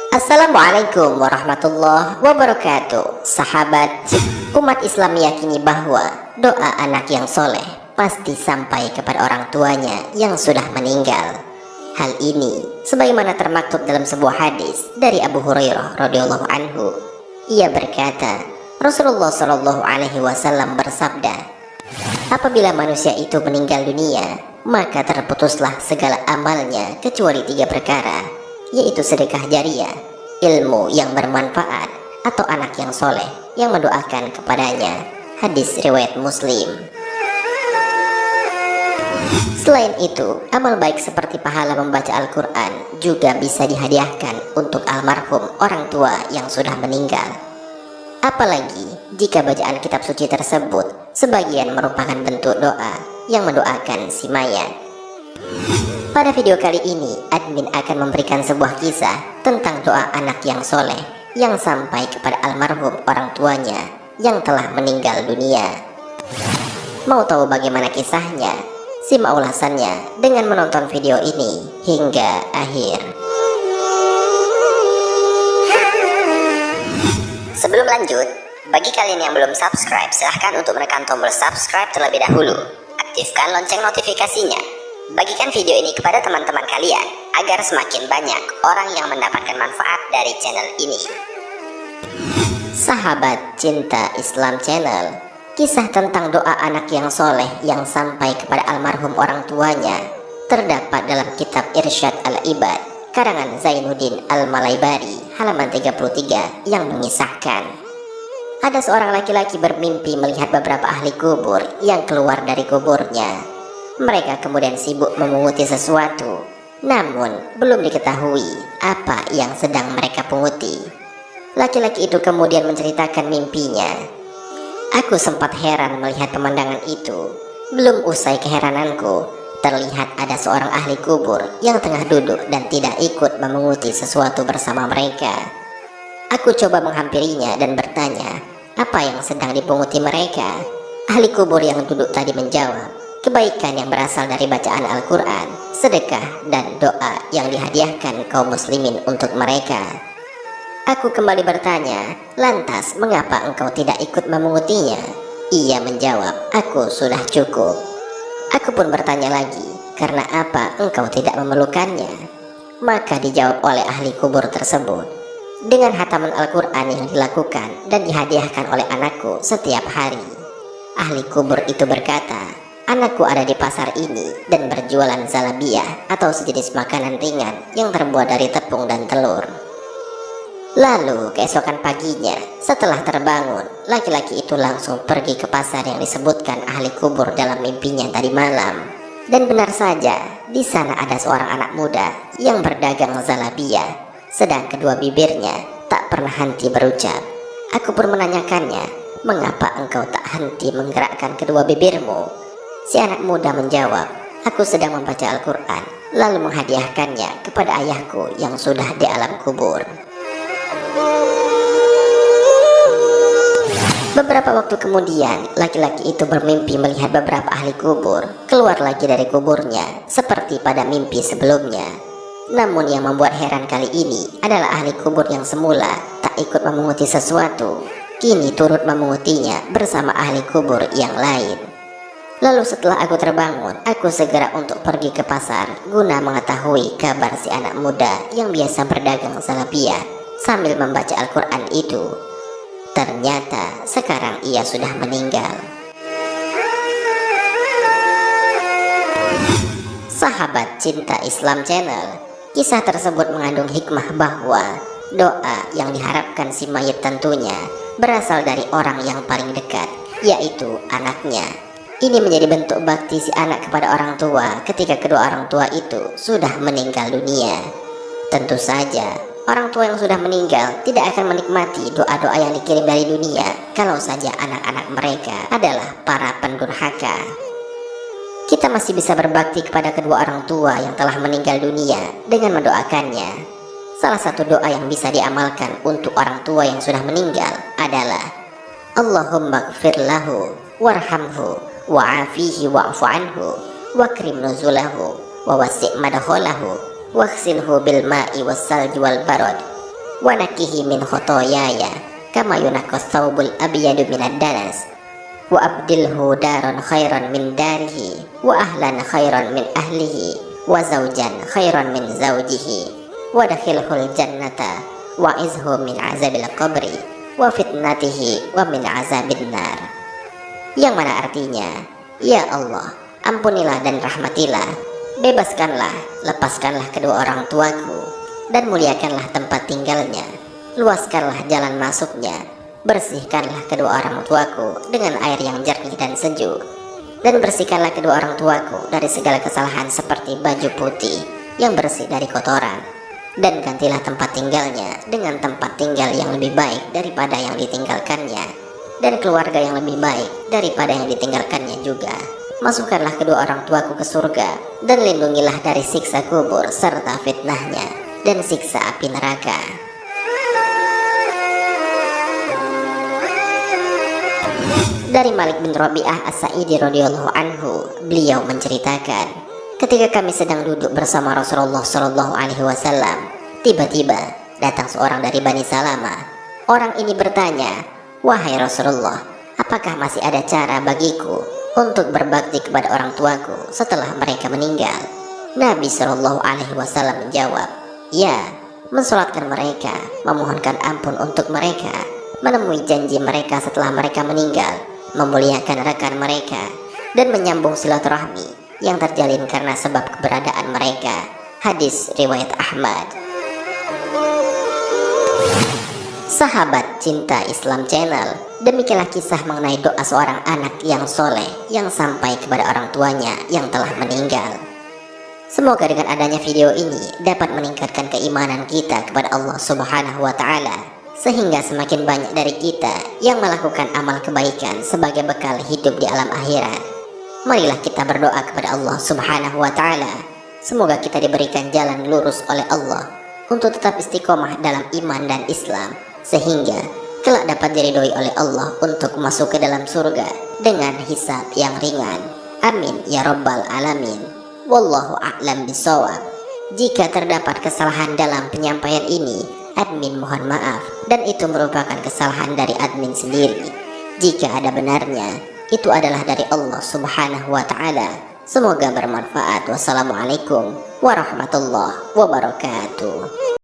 Assalamualaikum warahmatullahi wabarakatuh. Sahabat, umat Islam meyakini bahwa doa anak yang soleh pasti sampai kepada orang tuanya yang sudah meninggal. Hal ini sebagaimana termaktub dalam sebuah hadis dari Abu Hurairah radhiyallahu anhu. Ia berkata, Rasulullah Shallallahu alaihi wasallam bersabda, apabila manusia itu meninggal dunia, maka terputuslah segala amalnya kecuali 3 perkara, yaitu sedekah jariah, ilmu yang bermanfaat, atau anak yang soleh yang mendoakan kepadanya. Hadis riwayat Muslim. Selain itu, amal baik seperti pahala membaca Al-Quran juga bisa dihadiahkan untuk almarhum orang tua yang sudah meninggal. Apalagi jika bacaan kitab suci tersebut sebagian merupakan bentuk doa yang mendoakan si mayat. Pada video kali ini, admin akan memberikan sebuah kisah tentang doa anak yang soleh yang sampai kepada almarhum orang tuanya yang telah meninggal dunia. Mau tahu bagaimana kisahnya? Simak ulasannya dengan menonton video ini hingga akhir. Sebelum lanjut, bagi kalian yang belum subscribe, silahkan untuk menekan tombol subscribe terlebih dahulu. Aktifkan lonceng notifikasinya. Bagikan video ini kepada teman-teman kalian agar semakin banyak orang yang mendapatkan manfaat dari channel ini. Sahabat Cinta Islam Channel, kisah tentang doa anak yang soleh yang sampai kepada almarhum orang tuanya terdapat dalam kitab Irsyad Al-Ibad karangan Zainuddin Al-Malaybari halaman 33 yang mengisahkan, ada seorang laki-laki bermimpi melihat beberapa ahli kubur yang keluar dari kuburnya. Mereka kemudian sibuk memunguti sesuatu, namun belum diketahui apa yang sedang mereka punguti. Laki-laki itu kemudian menceritakan mimpinya. Aku sempat heran melihat pemandangan itu. Belum usai keherananku, terlihat ada seorang ahli kubur yang tengah duduk dan tidak ikut memunguti sesuatu bersama mereka. Aku coba menghampirinya dan bertanya, apa yang sedang dipunguti mereka? Ahli kubur yang duduk tadi menjawab, kebaikan yang berasal dari bacaan Al-Quran, sedekah, dan doa yang dihadiahkan kaum muslimin untuk mereka. Aku kembali bertanya, lantas mengapa engkau tidak ikut memungutinya? Ia menjawab, aku sudah cukup. Aku pun bertanya lagi, karena apa engkau tidak memerlukannya? Maka dijawab oleh ahli kubur tersebut, dengan hataman Al-Quran yang dilakukan dan dihadiahkan oleh anakku setiap hari. Ahli kubur itu berkata, anakku ada di pasar ini dan berjualan zalabiyah atau sejenis makanan ringan yang terbuat dari tepung dan telur. Lalu keesokan paginya, setelah terbangun, laki-laki itu langsung pergi ke pasar yang disebutkan ahli kubur dalam mimpinya tadi malam. Dan benar saja, di sana ada seorang anak muda yang berdagang zalabiyah, sedang kedua bibirnya tak pernah henti berucap. Aku pun menanyakannya, mengapa engkau tak henti menggerakkan kedua bibirmu? Si anak muda menjawab, aku sedang membaca Al-Quran, lalu menghadiahkannya kepada ayahku yang sudah di alam kubur. Beberapa waktu kemudian, laki-laki itu bermimpi melihat beberapa ahli kubur keluar lagi dari kuburnya seperti pada mimpi sebelumnya. Namun yang membuat heran kali ini adalah ahli kubur yang semula tak ikut memunguti sesuatu, kini turut memungutinya bersama ahli kubur yang lain. Lalu setelah aku terbangun, aku segera untuk pergi ke pasar guna mengetahui kabar si anak muda yang biasa berdagang zalabiyah sambil membaca Al-Quran itu. Ternyata sekarang ia sudah meninggal. Sahabat Cinta Islam Channel, kisah tersebut mengandung hikmah bahwa doa yang diharapkan si mayit tentunya berasal dari orang yang paling dekat, yaitu anaknya. Ini menjadi bentuk bakti si anak kepada orang tua ketika kedua orang tua itu sudah meninggal dunia. Tentu saja, orang tua yang sudah meninggal tidak akan menikmati doa-doa yang dikirim dari dunia kalau saja anak-anak mereka adalah para pendurhaka. Kita masih bisa berbakti kepada kedua orang tua yang telah meninggal dunia dengan mendoakannya. Salah satu doa yang bisa diamalkan untuk orang tua yang sudah meninggal adalah Allahumma gfir lahu warhamhu wa'afihi wa'fu anhu wakrim nuzulahu wa wasi' madkhalahu waghsilhu bil ma'i wassalji wal barad wa naqihi min khotoyaya kama yunaqqas thawbul abyadu minad danas wa abdilhu daran khairan min darihi wa ahlan khairan min ahlihi wa zawjan khairan min zawjihi wa dakhilhul jannata wa izhu min azabil qabri wa fitnatihi wa min azabin nar. Yang mana artinya, ya Allah, ampunilah dan rahmatilah, bebaskanlah, lepaskanlah kedua orang tuaku, dan muliakanlah tempat tinggalnya, luaskanlah jalan masuknya, bersihkanlah kedua orang tuaku dengan air yang jernih dan sejuk, dan bersihkanlah kedua orang tuaku dari segala kesalahan seperti baju putih yang bersih dari kotoran, dan gantilah tempat tinggalnya dengan tempat tinggal yang lebih baik daripada yang ditinggalkannya, dan keluarga yang lebih baik daripada yang ditinggalkannya juga. Masukkanlah kedua orang tuaku ke surga, dan lindungilah dari siksa kubur serta fitnahnya dan siksa api neraka. Dari Malik bin Rabi'ah As-Sa'idi radhiyallahu anhu, beliau menceritakan, ketika kami sedang duduk bersama Rasulullah Shallallahu Alaihi Wasallam, tiba-tiba datang seorang dari Bani Salamah. Orang ini bertanya, "Wahai Rasulullah, apakah masih ada cara bagiku untuk berbakti kepada orang tuaku setelah mereka meninggal?" Nabi Shallallahu Alaihi Wasallam menjawab, "Ya, mensolatkan mereka, memohonkan ampun untuk mereka, menemui janji mereka setelah mereka meninggal, memuliakan rekan mereka, dan menyambung silaturahmi yang terjalin karena sebab keberadaan mereka." Hadis riwayat Ahmad. Sahabat cinta Islam Channel, demikianlah kisah mengenai doa seorang anak yang soleh yang sampai kepada orang tuanya yang telah meninggal. Semoga dengan adanya video ini dapat meningkatkan keimanan kita kepada Allah Subhanahu wa Ta'ala, sehingga semakin banyak dari kita yang melakukan amal kebaikan sebagai bekal hidup di alam akhirat. Marilah kita berdoa kepada Allah Subhanahu wa Ta'ala, semoga kita diberikan jalan lurus oleh Allah untuk tetap istiqomah dalam iman dan Islam, sehingga kelak dapat diridhoi oleh Allah untuk masuk ke dalam surga dengan hisab yang ringan. Amin ya rabbal alamin. Wallahu a'lam bishawab. Jika terdapat kesalahan dalam penyampaian ini, admin mohon maaf, dan itu merupakan kesalahan dari admin sendiri. Jika ada benarnya, itu adalah dari Allah Subhanahu wa Ta'ala. Semoga bermanfaat. Wassalamualaikum warahmatullahi wabarakatuh.